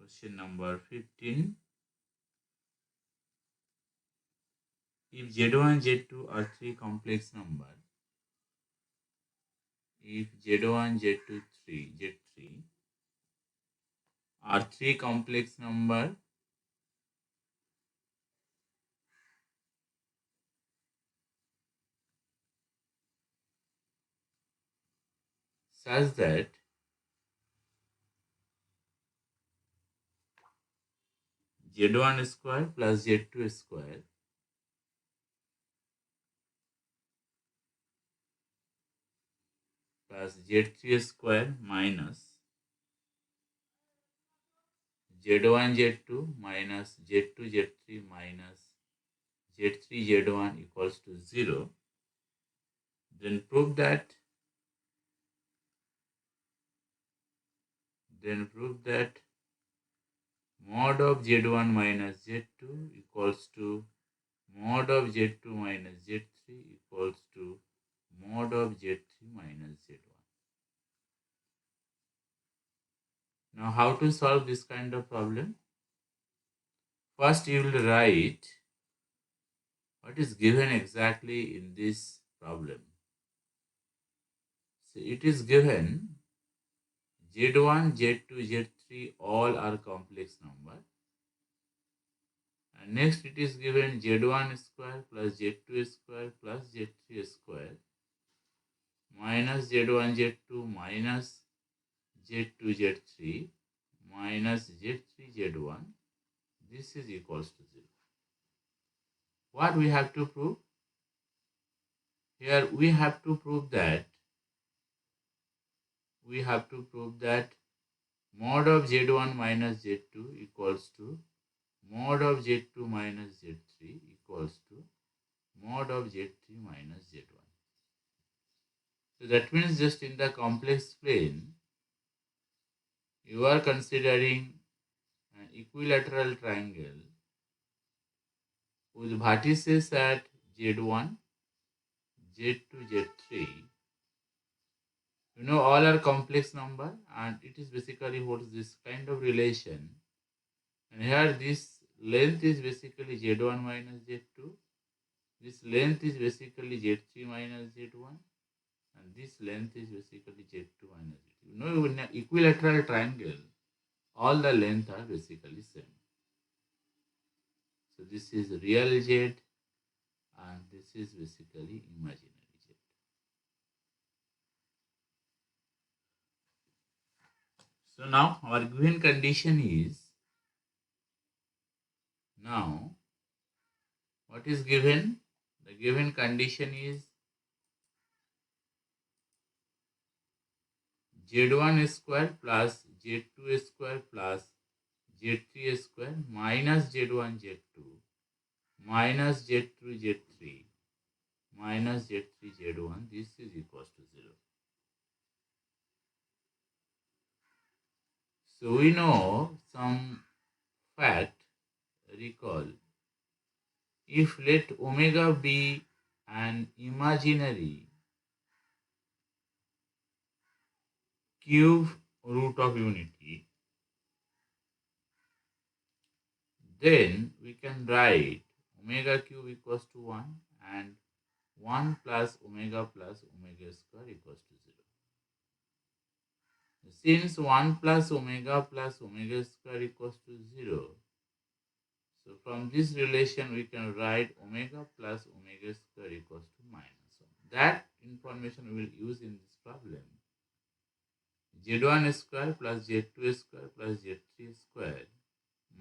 Question number 15. If Z1, Z2 are three complex numbers, if Z1, Z2, Z3 are three complex numbers, such that Z1 square plus Z2 square plus Z3 square minus Z1 Z2 minus Z2 Z3 minus Z3 Z1 equals to 0, then prove that mod of Z1 minus Z2 equals to mod of Z2 minus Z3 equals to mod of Z3 minus Z1. Now, how to solve this kind of problem? First, you will write what is given exactly in this problem. So, it is given Z1, Z2, Z3 all are complex numbers. And next, it is given Z1 square plus Z2 square plus Z3 square minus Z1, Z2 minus Z2, Z3 minus Z3, Z1. This is equals to 0. What we have to prove? Here we have to prove that mod of Z1 minus Z2 equals to mod of Z2 minus Z3 equals to mod of Z3 minus Z1. So that means just in the complex plane, you are considering an equilateral triangle with vertices at Z1, Z2, Z3. You know, all are complex number, and it is basically holds this kind of relation. And here this length is basically Z1 minus Z2. This length is basically Z3 minus Z1. And this length is basically Z2 minus Z2. You know, in an equilateral triangle, all the lengths are basically same. So this is real Z and this is basically imaginary Z. So now our given condition is, now what is given? The given condition is Z1 square plus Z2 square plus Z3 square minus Z1 Z2 minus Z2 Z3 minus Z3 Z1. This is equals to 0. So we know some fact. Recall, if let omega be an imaginary cube root of unity, then we can write omega cube equals to 1 and 1 plus omega square equals to 0. Since 1 plus omega square equals to 0, so from this relation we can write omega plus omega square equals to minus 1. That information we will use in this problem. Z1 square plus Z2 square plus Z3 square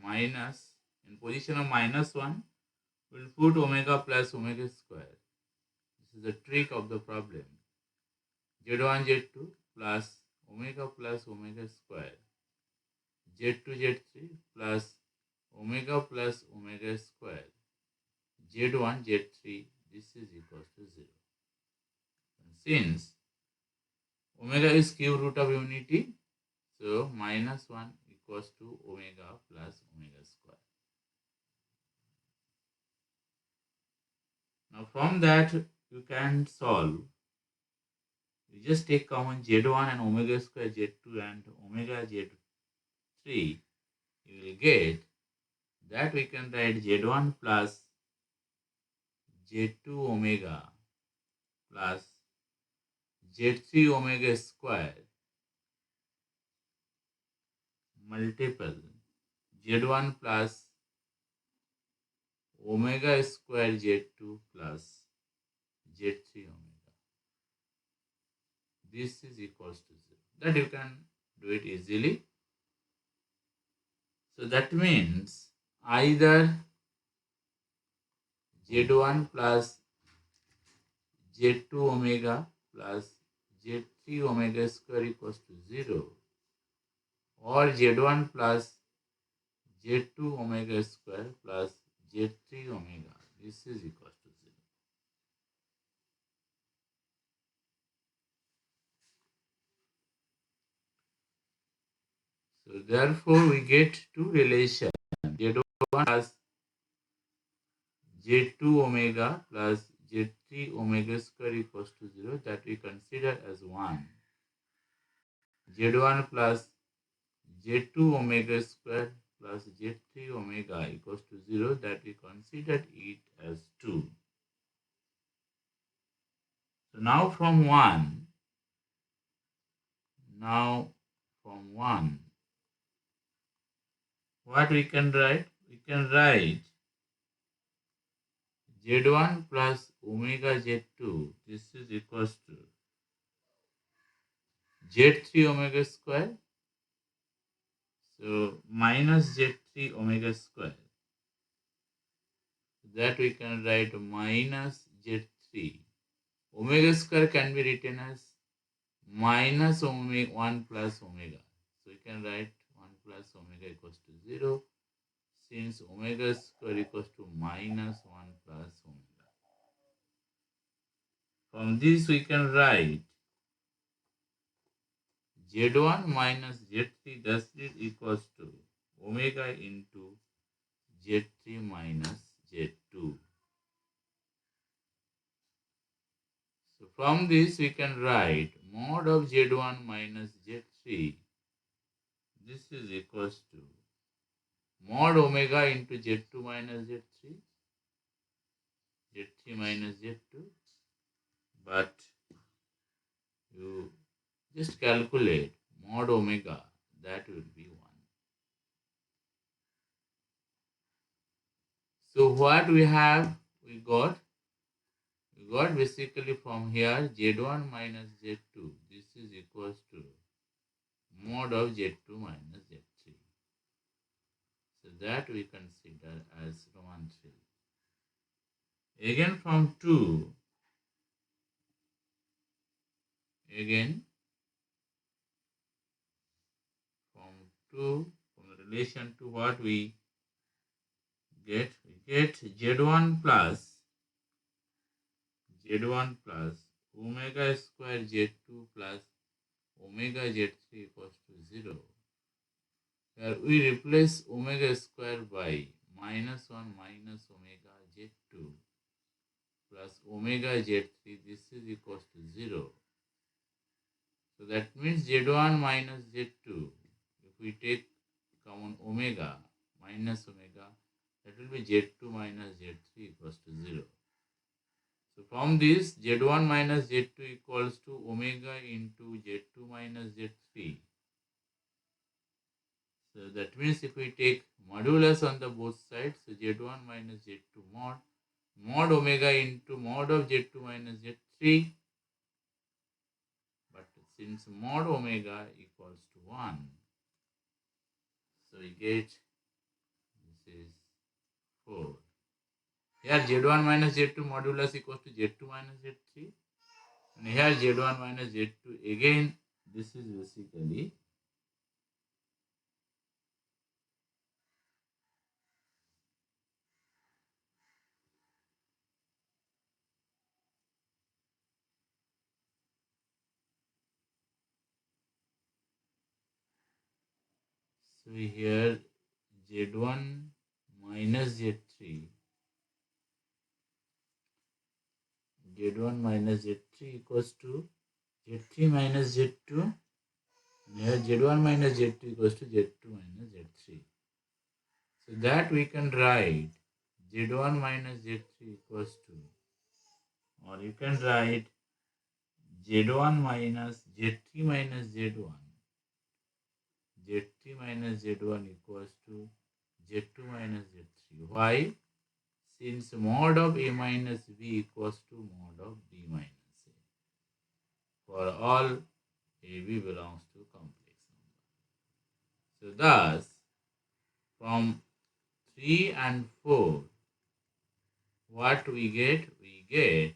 minus, in position of minus 1, we will put omega plus omega square. This is the trick of the problem. Z1 Z2 plus omega square, Z2 Z3 plus omega square, Z1 Z3, this is equals to 0. And since omega is cube root of unity, so minus 1 equals to omega plus omega square. Now from that you can solve. You just take common Z1 and omega square Z2 and omega Z3. you will get that we can write Z1 plus Z2 omega plus Z3 omega square multiple Z1 plus omega square Z2 plus Z3 omega. This is equals to 0. That you can do it easily. So that means either Z1 plus Z2 omega plus Z3 omega square equals to 0, or Z1 plus Z2 omega square plus Z3 omega. This is equals to 0. So therefore we get two relations. Z1 plus Z2 omega plus Z3 omega square equals to 0, that we consider as 1. Z1 plus Z2 omega square plus Z3 omega equals to 0, that we considered it as 2. So now from 1, what we can write? We can write Z1 plus omega Z2, this is equals to Z3 omega square, so minus Z3 omega square, that we can write minus Z3. Omega square can be written as minus omega 1 plus omega. So we can write 1 plus omega equals to 0, since omega square equals to minus 1 plus omega. From this we can write Z1 minus Z3, thus it equals to omega into Z3 minus Z2. So from this we can write mod of Z1 minus Z3, this is equals to mod omega into Z2 minus Z3, Z3 minus Z2, but you just calculate mod omega, that will be 1. So what we have, we got basically from here Z1 minus Z2, this is equals to mod of Z2 minus Z3. So that we consider as Roman 3. Again from 2, from the relation to what we get Z1 plus omega square Z2 plus omega Z3 equals to 0. Here we replace omega square by minus 1 minus omega Z2 plus omega Z3, this is equals to 0. So that means Z1 minus Z2, if we take common omega, minus omega, that will be Z2 minus Z3 equals to 0. So from this, Z1 minus Z2 equals to omega into Z2 minus Z3. So that means if we take modulus on the both sides, so Z1 minus Z2 mod omega into mod of Z2 minus Z3. But since mod omega equals to 1, so we get this is 4. Here Z1 minus Z2 modulus equals to Z2 minus Z3. And here Z1 minus Z2, again this is basically so here Z1 minus Z3 equals to Z3 minus Z2, and here Z1 minus Z2 equals to Z2 minus Z3. So that we can write Z1 minus Z3 equals to, or you can write Z1 minus Z3 minus Z1. Z3 minus Z1 equals to Z2 minus Z3. Why? Since mod of A minus B equals to mod of B minus A. For all AB belongs to complex number. So thus, from 3 and 4, what we get? We get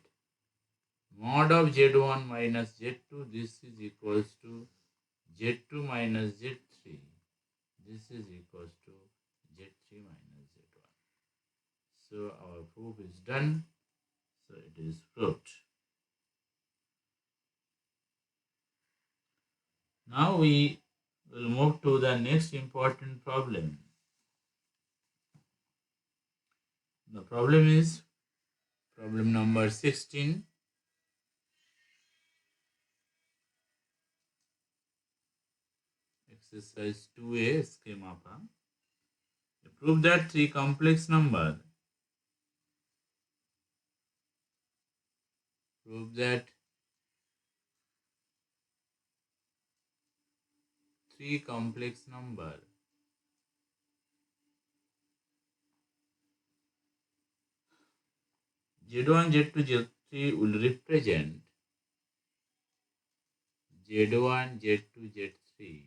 mod of Z1 minus Z2. This is equals to Z2 minus Z3. This is equals to Z3 minus Z1. So our proof is done. So it is proved. Now we will move to the next important problem. The problem is problem number 16. Exercise 2A schema. Prove that three complex number. Prove that three complex number Z1, Z2, Z3 will represent Z1, Z2, Z3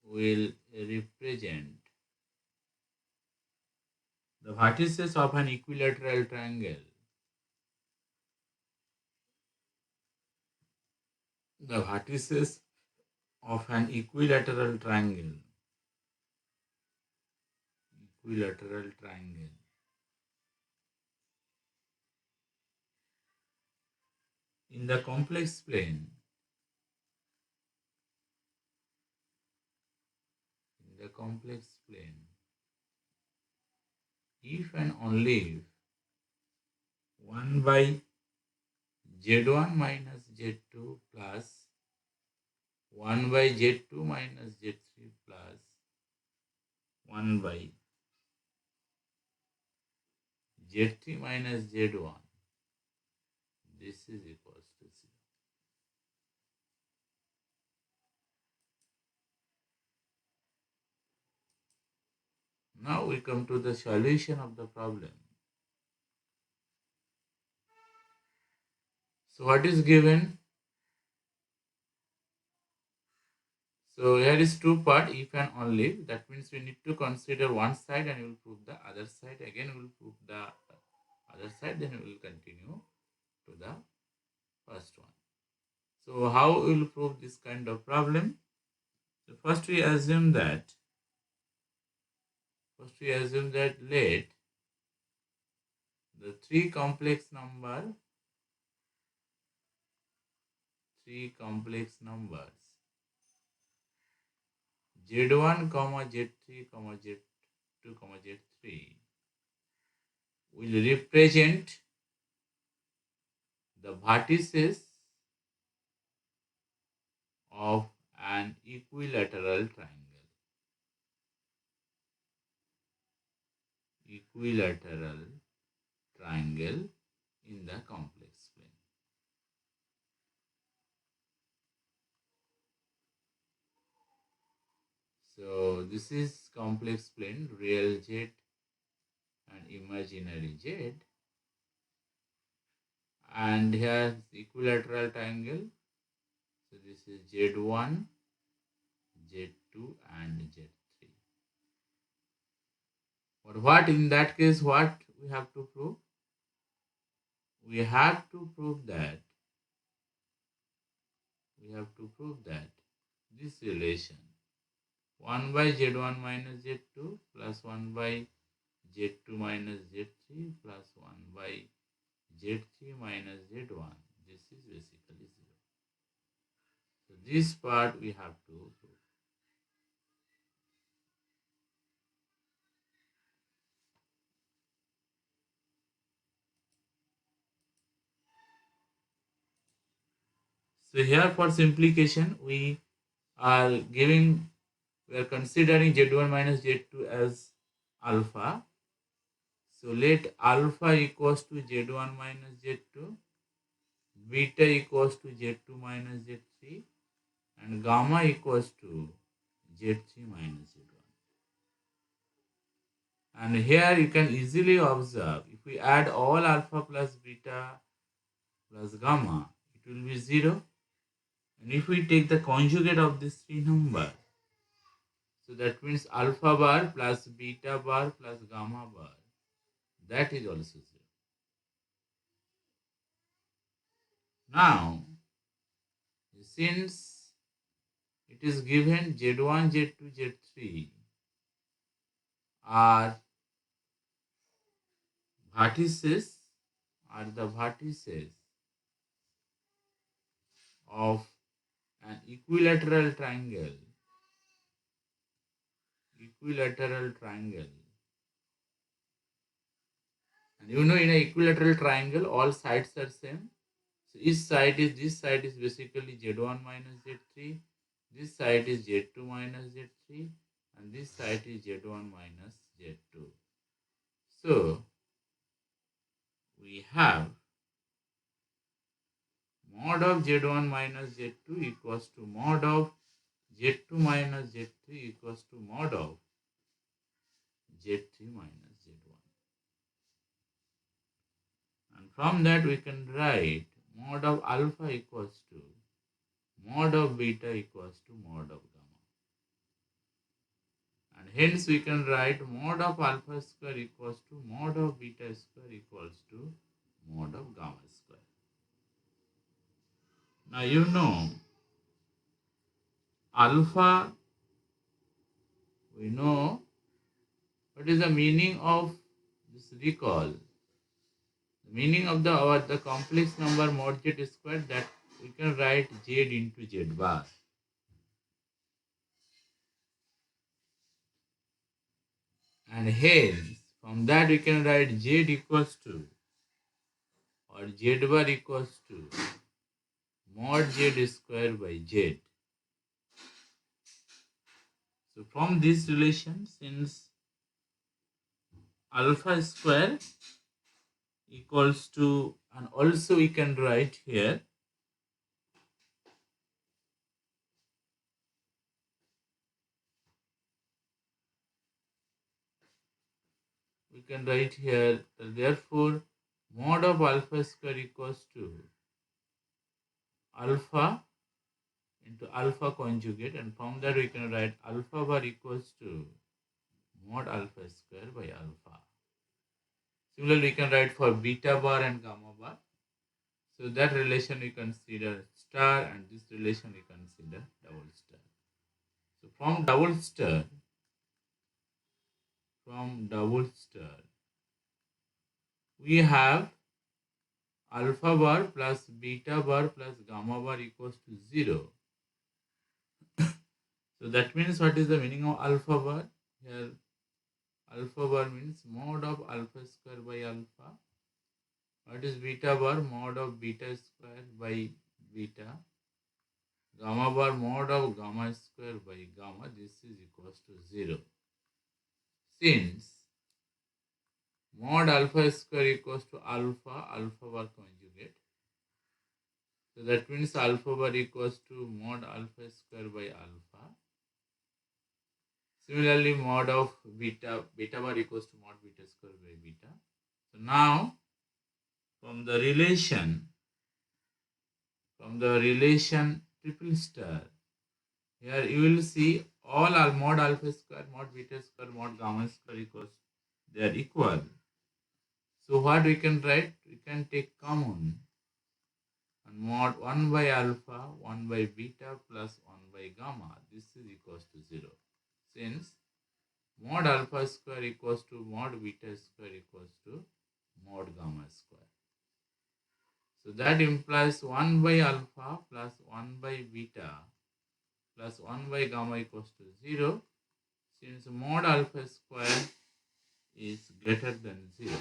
will represent the vertices of an equilateral triangle. The vertices of an equilateral triangle. Equilateral triangle. In the complex plane. In the complex plane. If and only if 1 by Z1 minus Z2 plus 1 by Z2 minus Z3 plus 1 by Z3 minus Z1. This is equals to 0. Now we come to the solution of the problem. So what is given? So here is two part, if and only. That means we need to consider one side and we will prove the other side. Again we will prove the other side, then we will continue to the first one. So how we will prove this kind of problem? So first we assume that let the three complex numbers Z1, Z3, Z2, Z3 will represent the vertices of an equilateral triangle. Equilateral triangle in the complex plane. So this is complex plane, real Z and imaginary Z. And here equilateral triangle. So this is Z1, Z2 and Z3. But what in that case, what we have to prove? We have to prove that this relation 1 by Z1 minus Z2 plus 1 by Z2 minus Z3 plus 1 by Z3 minus Z1, this is basically 0. So this part we have to prove. So here for simplification we are giving we are considering Z1 minus Z2 as alpha. So let alpha equals to Z1 minus Z2, beta equals to Z2 minus Z3, and gamma equals to Z3 minus Z1. And here you can easily observe, if we add all alpha plus beta plus gamma, it will be 0. And if we take the conjugate of these three numbers, so that means alpha bar plus beta bar plus gamma bar, that is also 0. Now, since it is given Z1, Z2, Z3 are vertices, of an equilateral triangle. And you know, in an equilateral triangle, all sides are same. So this side is basically Z1 minus Z3. This side is Z2 minus Z3. And this side is Z1 minus Z2. So we have mod of Z1 minus Z2 equals to mod of Z2 minus Z3 equals to mod of Z3 minus Z1. And from that we can write mod of alpha equals to mod of beta equals to mod of gamma. And hence we can write mod of alpha square equals to mod of beta square equals to mod of gamma square. Now you know alpha, we know what is the meaning of this recall. The meaning of the complex number mod z square, that we can write z into z bar. And hence from that we can write z equals to, or z bar equals to mod z square by z. So from this relation, since alpha square equals to, and also we can write here therefore mod of alpha square equals to alpha into alpha conjugate, and from that we can write alpha bar equals to mod alpha square by alpha. Similarly, we can write for beta bar and gamma bar. So that relation we consider star, and this relation we consider double star. So from double star, we have alpha bar plus beta bar plus gamma bar equals to 0. So that means, what is the meaning of alpha bar? Here alpha bar means mod of alpha square by alpha. What is beta bar? Mod of beta square by beta. Gamma bar mod of gamma square by gamma. This is equals to 0. Since mod alpha square equals to alpha bar conjugate, so that means alpha bar equals to mod alpha square by alpha. Similarly, mod of beta bar equals to mod beta square by beta. So now from the relation triple star, here you will see all are mod alpha square, mod beta square, mod gamma square equals, they are equal. So what we can write? We can take common, and mod 1 by alpha, 1 by beta plus 1 by gamma. This is equals to 0. Since mod alpha square equals to mod beta square equals to mod gamma square. So that implies 1 by alpha plus 1 by beta plus 1 by gamma equals to 0, since mod alpha square is greater than 0.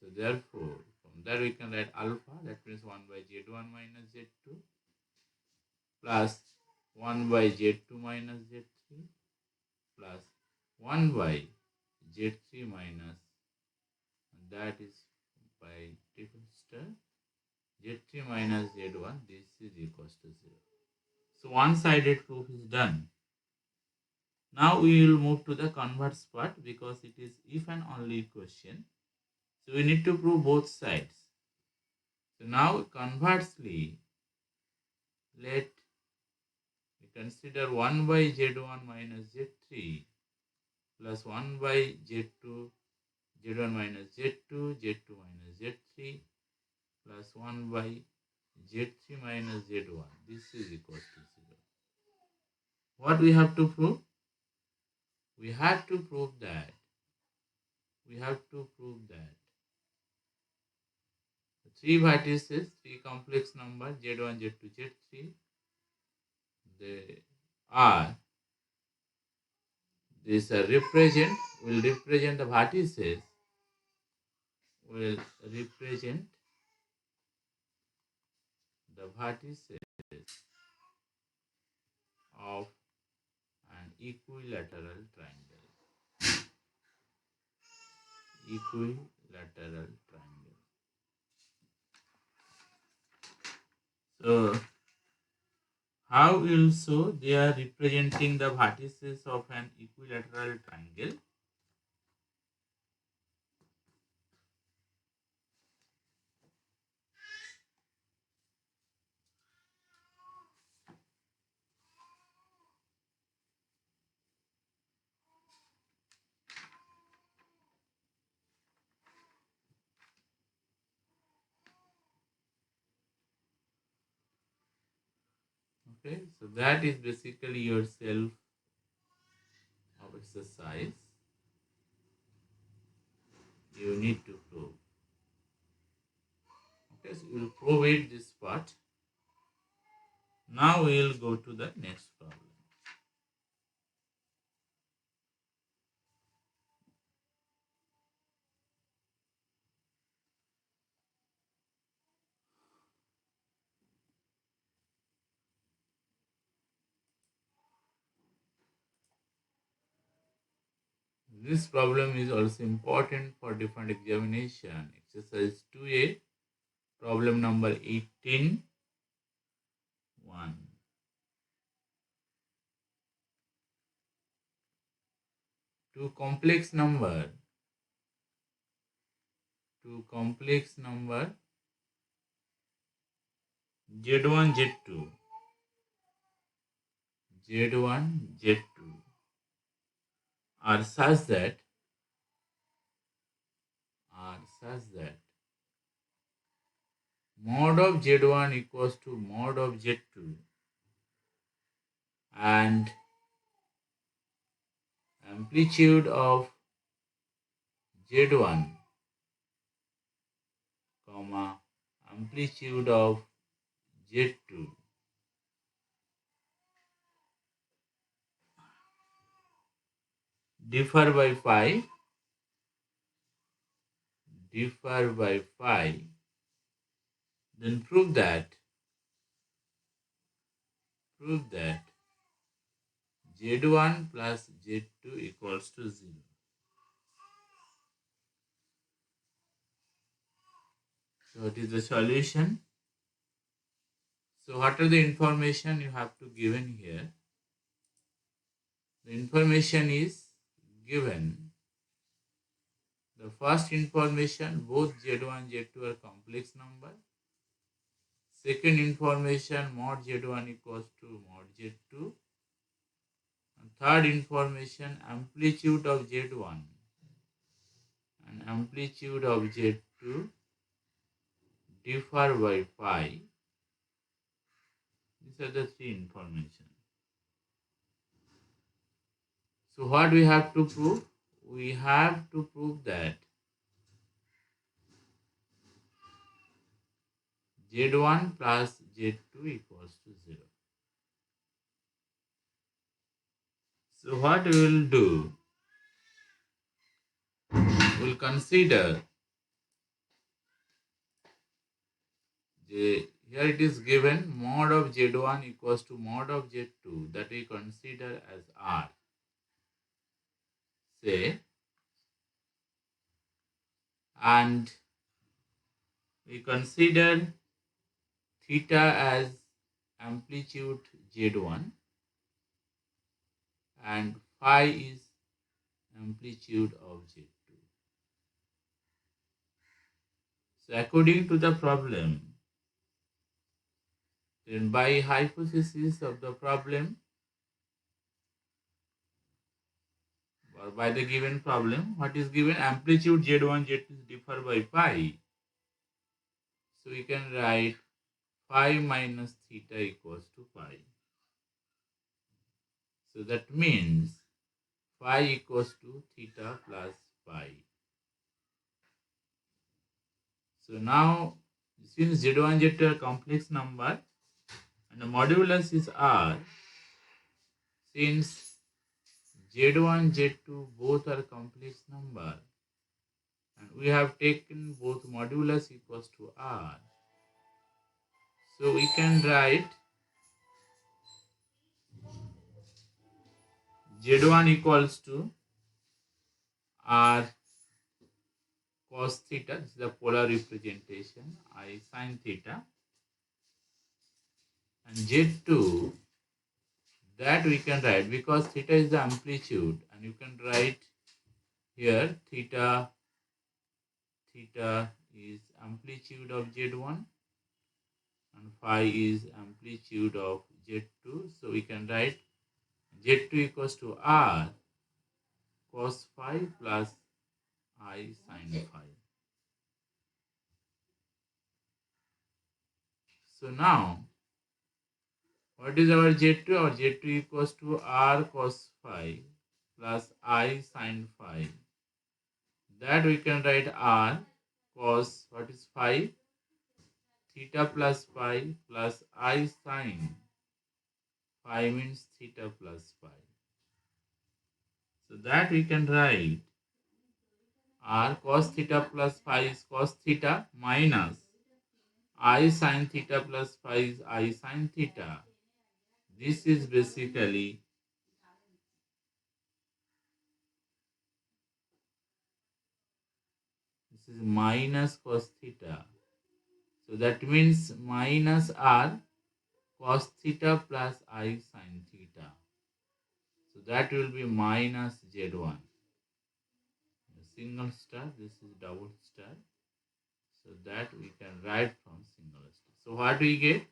So therefore, from there we can write alpha, that means 1 by z1 minus z2 plus 1 by Z2 minus Z3 plus 1 by Z3 minus, that is by difference Z3 minus Z1, this is equals to 0. So one-sided proof is done. Now we will move to the converse part because it is if and only question. So we need to prove both sides. So now conversely, let we consider 1 by Z1 minus Z3 plus 1 by Z2, Z1 minus Z2, Z2 minus Z3 plus 1 by Z3 minus Z1. This is equals to 0. What we have to prove? We have to prove that three vertices, three complex numbers Z1, Z2, Z3, they are this will represent the vertices, will represent the vertices of an equilateral triangle. Equilateral triangle. So how will show they are representing the vertices of an equilateral triangle? Okay, so that is basically your self of exercise. You need to prove. Okay, so you will prove it this part. Now we will go to the next problem. This problem is also important for different examination. Exercise 2A, problem number 18. 1. Two complex number Z1, Z2 are such that mod of Z1 equals to mod of Z2 and amplitude of Z1 comma amplitude of Z2 differ by phi, then prove that Z1 plus Z2 equals to 0. So what is the solution? So what are the information you have to given here? The information is given. The first information, both Z1 Z2 are complex number. Second information, mod Z1 equals to mod Z2. And third information, amplitude of Z1 and amplitude of Z2 differ by phi. These are the three information. So what we have to prove? We have to prove that Z1 plus Z2 equals to 0. So what we will do? We will consider the here it is given mod of Z1 equals to mod of Z2, that we consider as R. Say, and we consider theta as amplitude Z1 and phi is amplitude of Z2. So according to the problem, then by hypothesis of the problem or by the given problem, what is given? Amplitude Z1, Z2 differ by pi. So we can write phi minus theta equals to pi. So that means phi equals to theta plus pi. So now, since Z1, Z2 are complex number and the modulus is R, since Z1, Z2 both are complex number and we have taken both modulus equals to R, so we can write Z1 equals to R cos theta, this is the polar representation, I sin theta, and Z2, that we can write because theta is the amplitude and you can write here theta is amplitude of Z1 and phi is amplitude of Z2, so we can write Z2 equals to R cos phi plus I sin phi. So now, what is our Z2? Our Z2 equals to R cos phi plus I sin phi. That we can write R cos, what is phi? Theta plus phi plus I sin phi means theta plus phi. So that we can write R cos theta plus phi is cos theta minus I sin theta plus phi is I sin theta. This is basically minus cos theta. So that means minus R cos theta plus I sin theta. So that will be minus Z1. Single star, this is double star. So that we can write from single star. So what we get?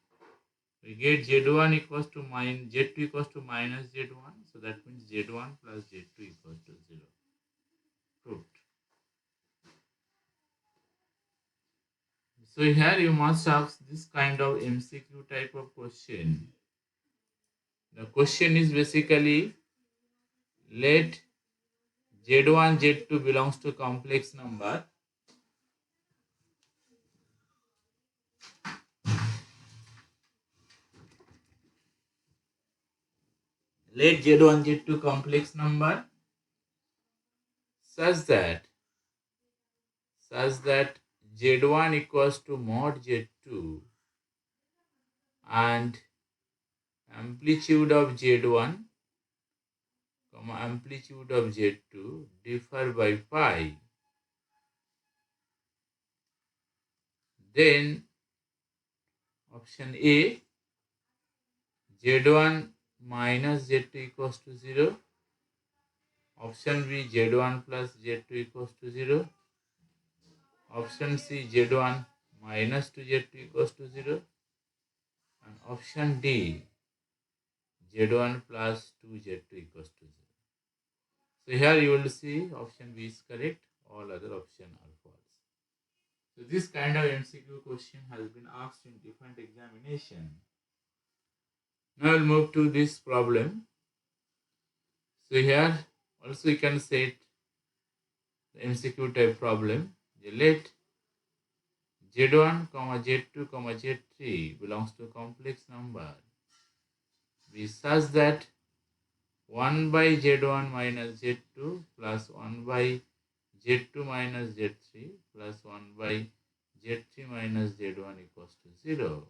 We get Z1 equals to minus Z2 equals to minus Z1. So that means Z1 plus Z2 equals to 0. Proved. So here you must ask this kind of MCQ type of question. The question is basically, let Z1, Z2 belongs to complex number. Let Z1, Z2 complex number such that Z1 equals to mod Z2 and amplitude of Z1, amplitude of Z2 differ by pi. Then option A, Z1 minus Z2 equals to 0. Option B, Z1 plus Z2 equals to 0. Option C, Z1 minus 2Z2 equals to 0. And option D, Z1 plus 2Z2 equals to 0. So here you will see option B is correct, all other options are false. So this kind of MCQ question has been asked in different examination. Now we'll move to this problem. So here also you can set the MCQ type problem. Let Z1, Z2, Z3 belongs to a complex number be such that 1 by Z1 minus Z2 plus 1 by Z2 minus Z3 plus 1 by Z3 minus Z1 equals to 0.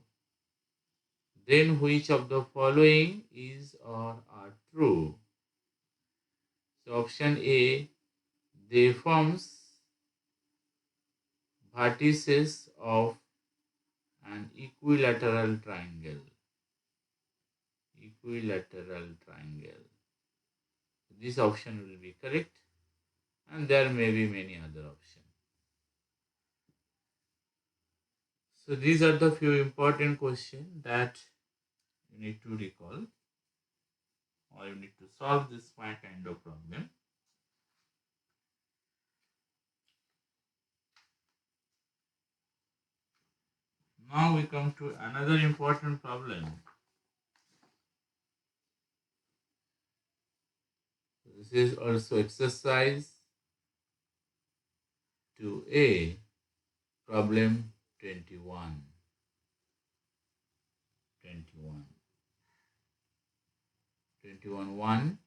then which of the following is or are true? So option A, they forms vertices of an equilateral triangle. Equilateral triangle. This option will be correct, and there may be many other options. So these are the few important questions that you need to recall, or you need to solve this kind of problem. Now we come to another important problem. This is also exercise 2A, problem 21. 21.1.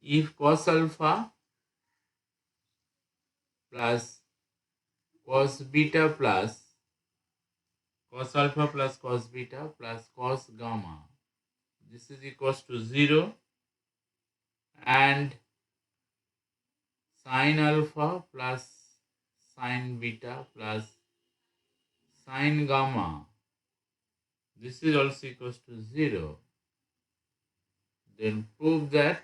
If cos alpha plus cos beta plus cos alpha plus cos beta plus cos gamma, this is equals to 0, and sin alpha plus sin beta plus sin gamma, this is also equals to 0, then prove that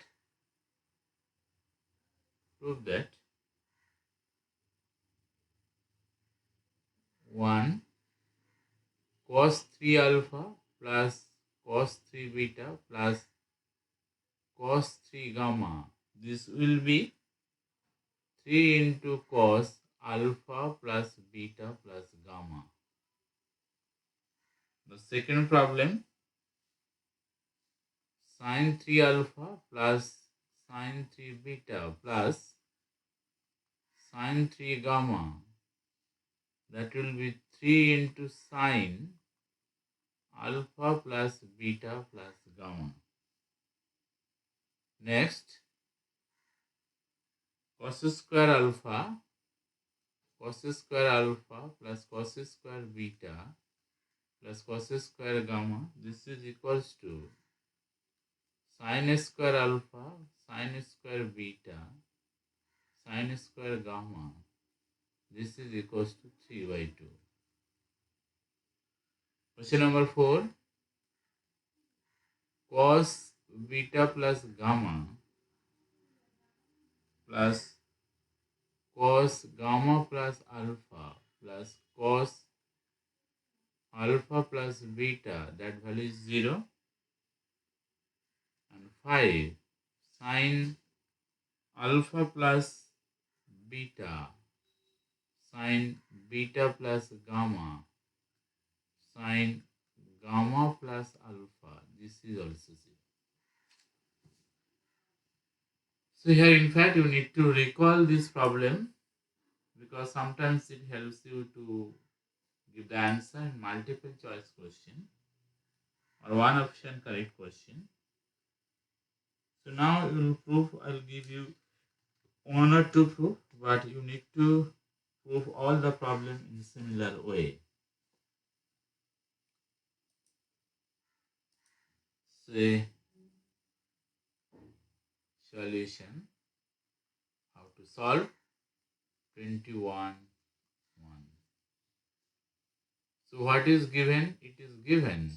1, cos 3 alpha plus cos 3 beta plus cos 3 gamma, this will be 3 into cos alpha plus beta plus gamma. The second problem, sin 3 alpha plus sin 3 beta plus sin 3 gamma, that will be 3 into sin alpha plus beta plus gamma. Next, cos square alpha plus cos square beta plus cos square gamma, this is equals to sin square alpha, sin square beta, sin square gamma, this is equals to 3/2. Question number 4, cos beta plus gamma plus cos gamma plus alpha plus cos alpha plus beta, that value is 0, and 5, sin alpha plus beta, sin beta plus gamma, sin gamma plus alpha, this is also 0. So here in fact you need to recall this problem, because sometimes it helps you to give the answer in multiple choice question or one option correct question. So now you will prove, I will give you one or two proof, but you need to prove all the problem in similar way. Say solution, how to solve 21.1. So what is given? It is given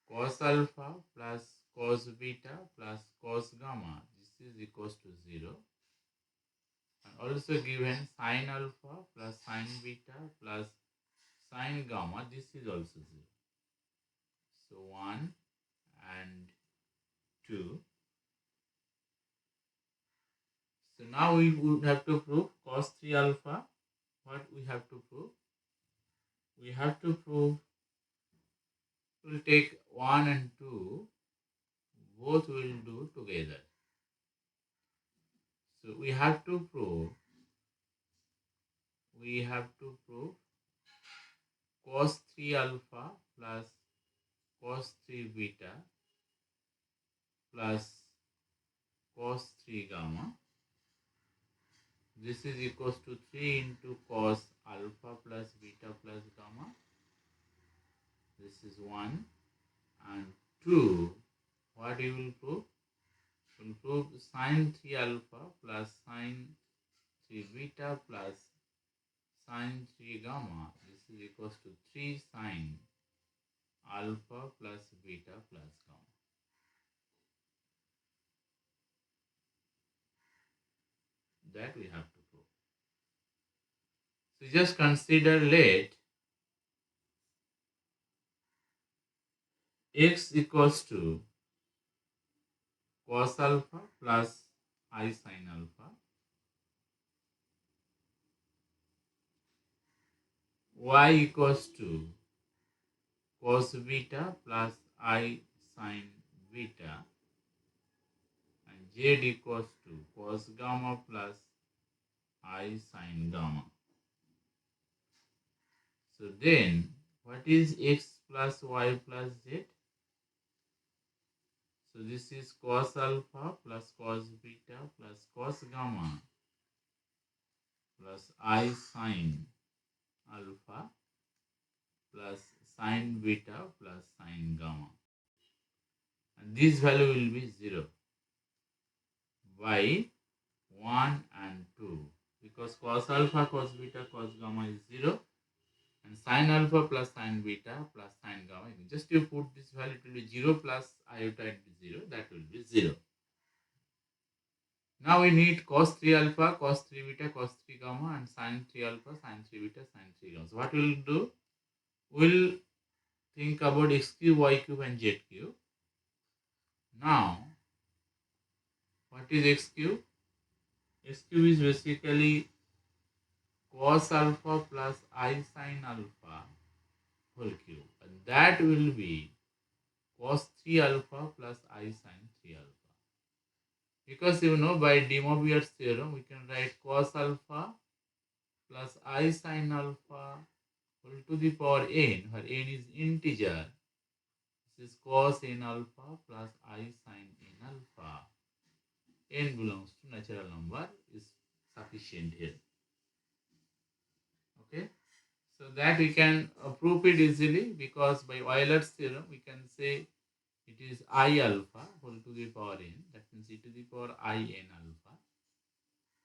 cos alpha plus cos beta plus cos gamma, this is equals to 0, and also given sin alpha plus sin beta plus sin gamma, this is also 0. So 1 and 2. So now we would have to prove cos 3 alpha. What we have to prove? We have to prove, we'll take 1 and 2, both will do together. So we have to prove cos 3 alpha plus cos 3 beta plus cos 3 gamma. This is equals to 3 into cos alpha plus beta plus gamma. This is 1. And 2, what you will prove? You will prove sine 3 alpha plus sine 3 beta plus sine 3 gamma. This is equals to 3 sine alpha plus beta plus gamma. That we have to prove. So just consider let x equals to cos alpha plus I sin alpha, y equals to cos beta plus I sin beta, and z equals to cos gamma plus I sin gamma. So then, what is x plus y plus z? So this is cos alpha plus cos beta plus cos gamma plus I sin alpha plus sin beta plus sin gamma. And this value will be 0 by 1 and 2, because cos alpha, cos beta, cos gamma is 0, and sin alpha plus sin beta plus sin gamma. Just you put this value, it will be 0 plus iota into 0, that will be 0. Now we need cos 3 alpha, cos 3 beta, cos 3 gamma, and sin 3 alpha, sin 3 beta, sin 3 gamma. So what we will do? We will think about x cube, y cube, and z cube. Now, what is x cube? X cube is basically cos alpha plus I sin alpha whole cube, and that will be cos 3 alpha plus I sin 3 alpha. Because you know, by De Moivre's theorem, we can write cos alpha plus I sin alpha whole to the power n, where n is integer. This is cos n alpha plus I sin n alpha. N belongs to natural number is sufficient here. Okay, so that we can prove it easily, because by Euler's theorem we can say it is I alpha whole to the power n, that means e to the power I n alpha,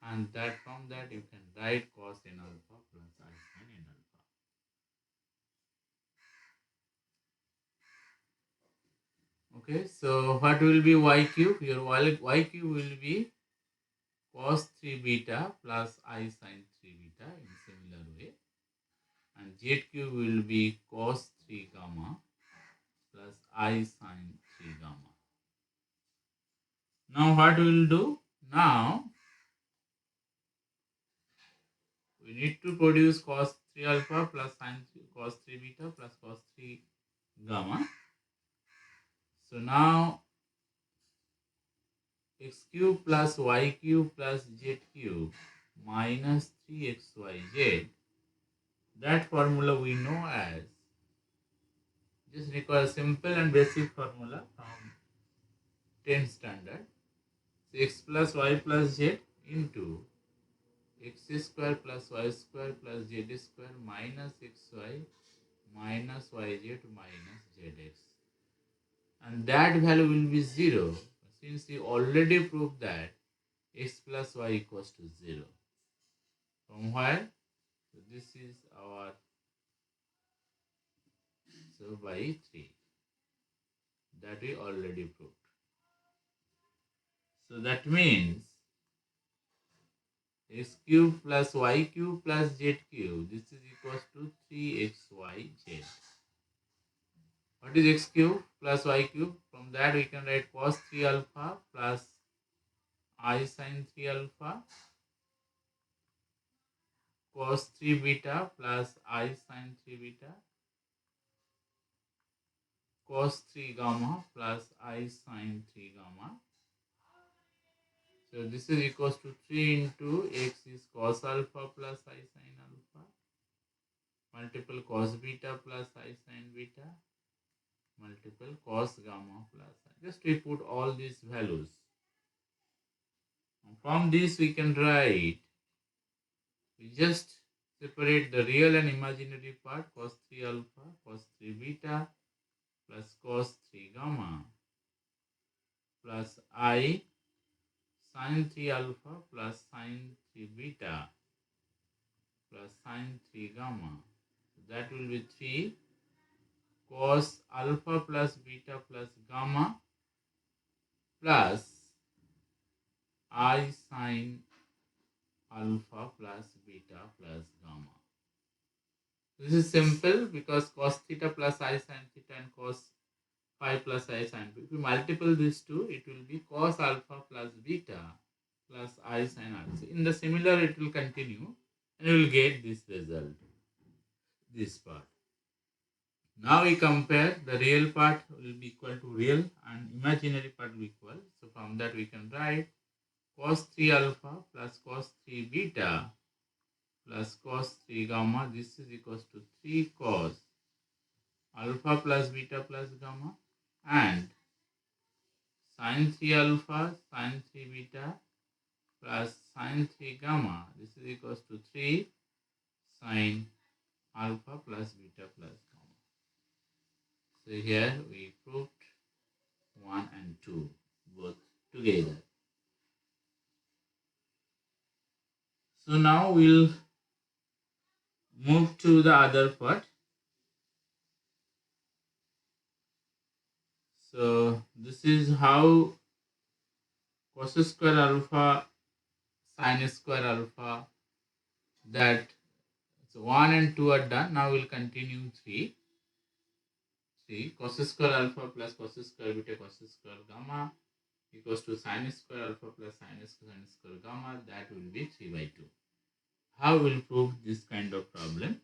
and that from that you can write cos n alpha plus I sin n alpha. Okay, so what will be y cube? Your y cube will be cos 3 beta plus I sin 3 beta in similar way, and z cube will be cos 3 gamma plus I sin 3 gamma. Now what we will do? Now we need to produce cos 3 alpha plus sin cos 3 beta plus cos 3 gamma. So now x cube plus y cube plus z cube minus 3xyz, that formula we know as, just recall a simple and basic formula from 10th standard. So x plus y plus z into x square plus y square plus z square minus xy minus yz minus zx, and that value will be 0, since we already proved that x plus y equals to 0. From where? So this is our, so by 3, that we already proved. So that means x cube plus y cube plus z cube, this is equals to 3xyz. What is x cube plus y cube? From that we can write cos 3 alpha plus I sin 3 alpha, cos 3 beta plus I sin 3 beta, cos 3 gamma plus I sin 3 gamma. So this is equals to 3 into x is cos alpha plus I sin alpha, multiple cos beta plus I sin beta, multiple cos gamma plus I. Just we put all these values. From this we can write, we just separate the real and imaginary part, cos 3 alpha, cos 3 beta, plus cos 3 gamma plus I sin 3 alpha plus sin 3 beta plus sin 3 gamma. So that will be 3 cos alpha plus beta plus gamma plus I sin alpha plus beta plus gamma. This is simple because cos theta plus I sin theta and cos phi plus I sin phi. If you multiple these two, it will be cos alpha plus beta plus I sin alpha. In the similar, it will continue and you will get this result, this part. Now we compare the real part will be equal to real and imaginary part will be equal. So from that we can write cos 3 alpha plus cos 3 beta plus cos 3 gamma. This is equals to 3 cos alpha plus beta plus gamma and sin 3 alpha sin 3 beta plus sin 3 gamma. This is equals to 3 sin alpha plus beta plus gamma. So here we proved 1 and 2 both together. So now we'll move to the other part. So this is how cos square alpha sin square alpha, that so 1 and 2 are done. Now we'll continue 3. 3 cos square alpha plus cos square beta cos square gamma equals to sin square alpha plus sin square gamma. That will be 3 by 2. How we'll prove this kind of problem?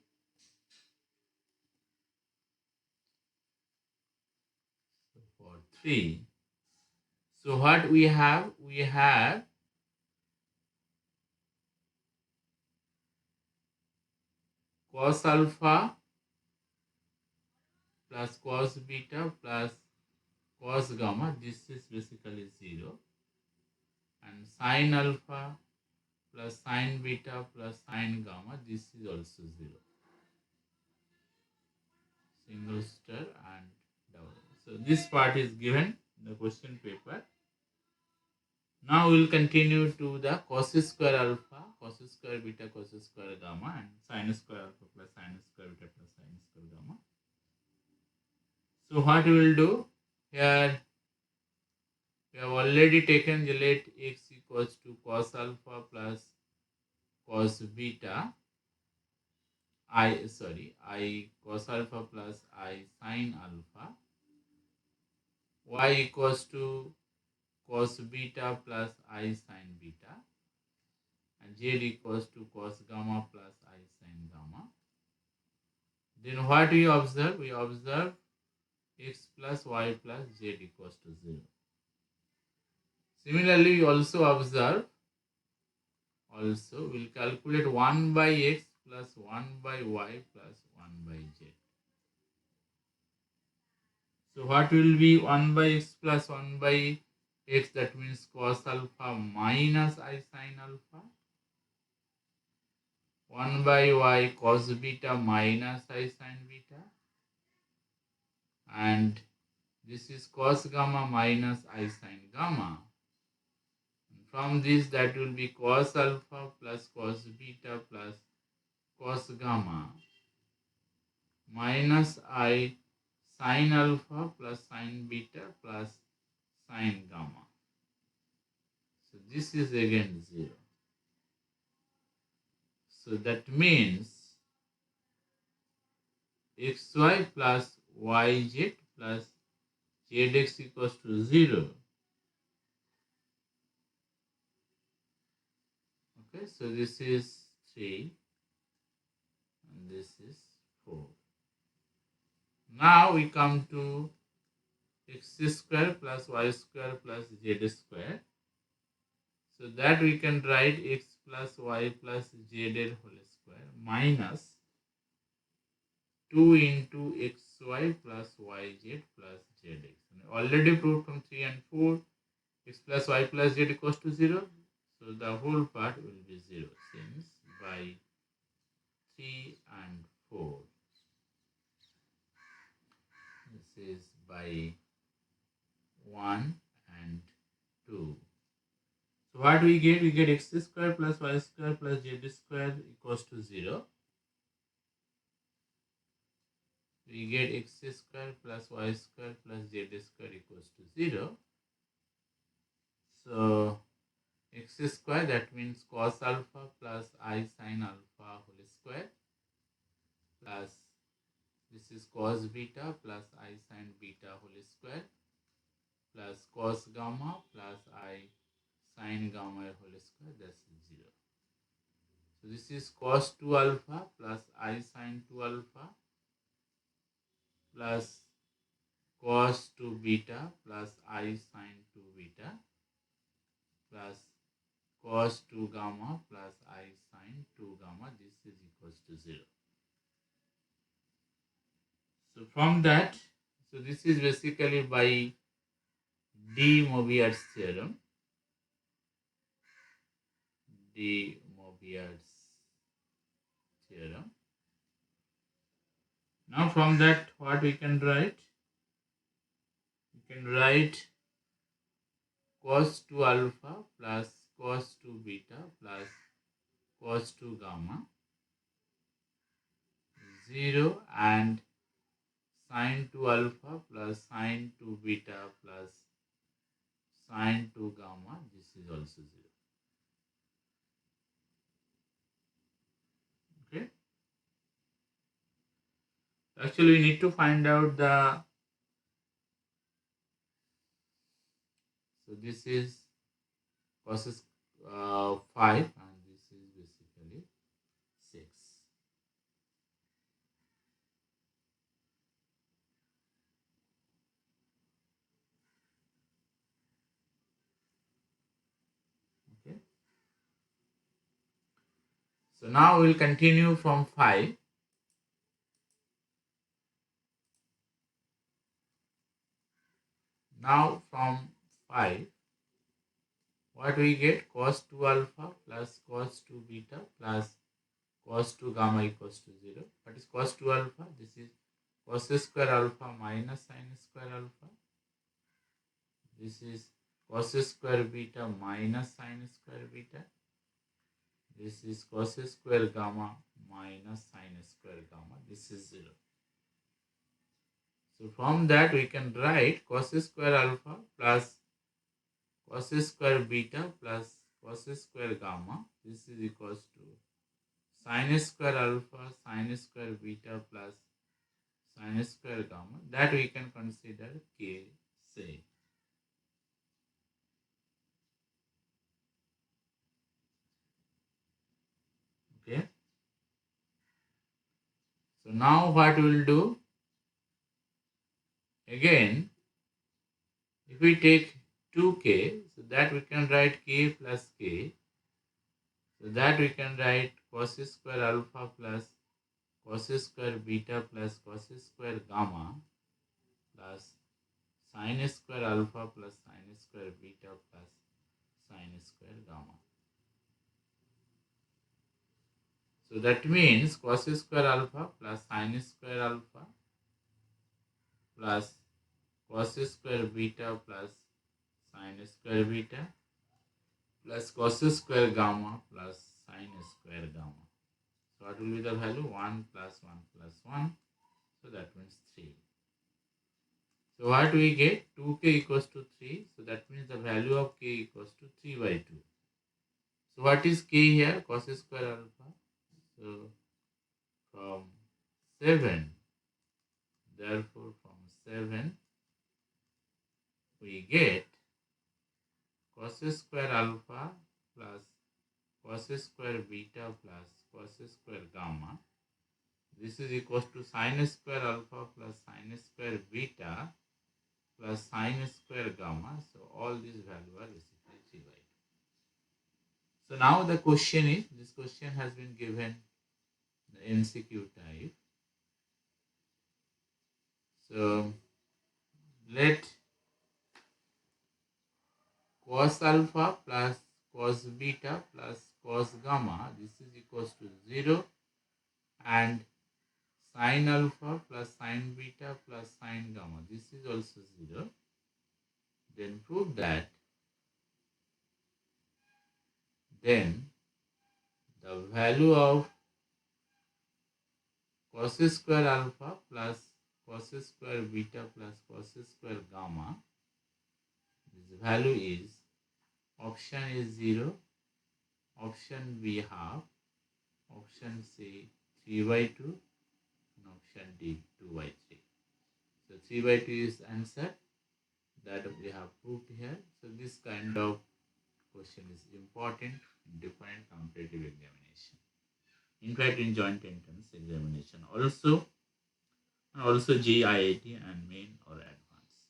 So for 3, so what we have? We have cos alpha plus cos beta plus cos gamma. This is basically 0. And sin alpha plus sin beta plus sin gamma. This is also 0. Single star and double. So this part is given in the question paper. Now we will continue to the cos square alpha, cos square beta, cos square gamma and sin square alpha plus sin square beta plus sin square gamma. So what we will do here, we have already taken the let x equals to cos alpha plus cos beta, I cos alpha plus I sin alpha, y equals to cos beta plus I sin beta, and z equals to cos gamma plus I sin gamma. Then what we observe? We observe x plus y plus z equals to 0. Similarly, we also observe, we'll calculate 1 by x plus 1 by y plus 1 by z. So what will be 1 by x plus 1 by x? That means cos alpha minus I sin alpha. 1 by y cos beta minus I sin beta. And this is cos gamma minus I sin gamma. And from this, that will be cos alpha plus cos beta plus cos gamma minus I sin alpha plus sin beta plus sin gamma. So this is again 0. So that means xy plus yz plus zx equals to 0. Okay, so this is 3 and this is 4. Now we come to x square plus y square plus z square. So that we can write x plus y plus z whole square minus 2 into xy plus yz plus zx. Already proved from 3 and 4, x plus y plus z equals to 0. So the whole part will be 0 since by 3 and 4. Yes. is by 1 and 2. So what we get? We get x square plus y square plus z square equals to 0. We get x square plus y square plus z square equals to 0. So x square, that means cos alpha plus I sin alpha whole square, plus this is cos beta plus I sin beta whole square, plus cos gamma plus I sin gamma whole square, that's 0. So this is cos 2 alpha plus I sin 2 alpha plus cos 2 beta plus I sin 2 beta plus cos 2 gamma plus I sin 2 gamma. This is equals to 0. So from that, so this is basically by de Moivre's theorem. De Moivre's theorem. Now from that, what we can write? We can write cos 2 alpha plus cos 2 beta plus cos 2 gamma 0 and sin 2 alpha plus sin 2 beta plus sin 2 gamma. This is also 0. Okay. Actually, we need to find out the. So this is cos 5 and this is basically 6. Okay. So now we will continue from 5. Now from 5, what we get? Cos 2 alpha plus cos 2 beta plus cos 2 gamma equals to 0. What is cos 2 alpha? This is cos square alpha minus sin square alpha. This is cos square beta minus sin square beta. This is cos square gamma minus sin square gamma. This is 0. So from that we can write cos square alpha plus cos square beta plus cos square gamma. This is equals to sin square alpha sin square beta plus sin square gamma. That we can consider K, say. Okay. So now what we will do? Again, if we take 2k, so that we can write k plus k. So that we can write cos square alpha plus cos square beta plus cos square gamma plus sin square alpha plus sin square beta plus sin square gamma. So that means cos square alpha plus sin square alpha plus cos square beta plus sin square beta plus cos square gamma plus sin square gamma. So what will be the value? 1 plus 1 plus 1. So that means 3. So what we get? 2k equals to 3. So that means the value of k equals to 3 by 2. So what is k here? Cos square alpha. So from 7, therefore from 7 we get cos square alpha plus cos square beta plus cos square gamma. This is equals to sin square alpha plus sin square beta plus sin square gamma. So all these values are basically 3 by 2. So now the question is, this question has been given the MCQ type. So let cos alpha plus cos beta plus cos gamma, this is equals to 0, and Sin alpha plus sin beta plus sin gamma. This is also 0. Then prove that then the value of cos square alpha plus cos square beta plus cos square gamma, this value is, option is 0, option B half, option C 3 by 2, and option D 2 by 3. So 3 by 2 is answer that we have proved here. So this kind of question is important in different competitive examination. In fact, in joint entrance examination also, and also JEE, IIT and main or advanced.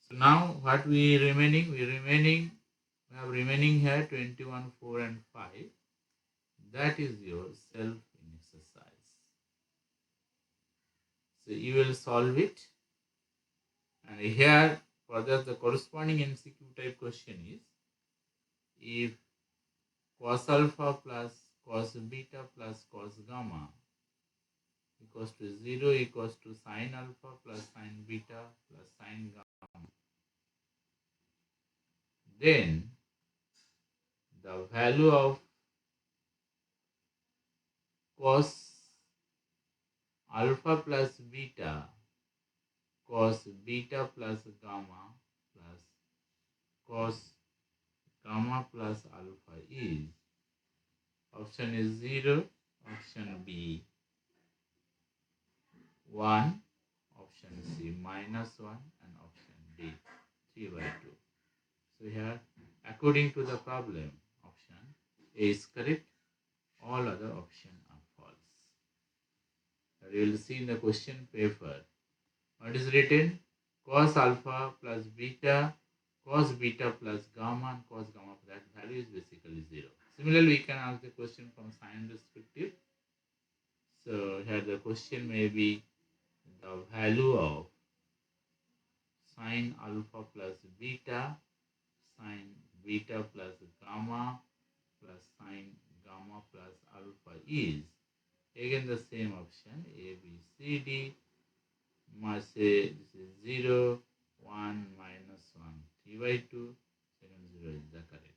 So now what we remaining? We have remaining here 21, 4 and 5. That is your self in exercise. So you will solve it. And here further the corresponding MCQ type question is, if cos alpha plus cos beta plus cos gamma equals to 0 equals to sin alpha plus sin beta plus sin gamma, then the value of cos alpha plus beta, cos beta plus gamma plus cos gamma plus alpha is, option is 0, option B 1, option C -1 and option D 3 by 2. So here according to the problem, option A is correct, all other options are false. You will see in the question paper what is written: cos alpha plus beta, cos beta plus gamma, and cos gamma, that value is basically 0. Similarly, we can ask the question from sign perspective. So here the question may be the value of sin alpha plus beta, sin beta plus gamma plus sin gamma plus alpha is, again the same option A, B, C, D. Must say this is 0, 1, -1, 3 by 2, second 0 is the correct.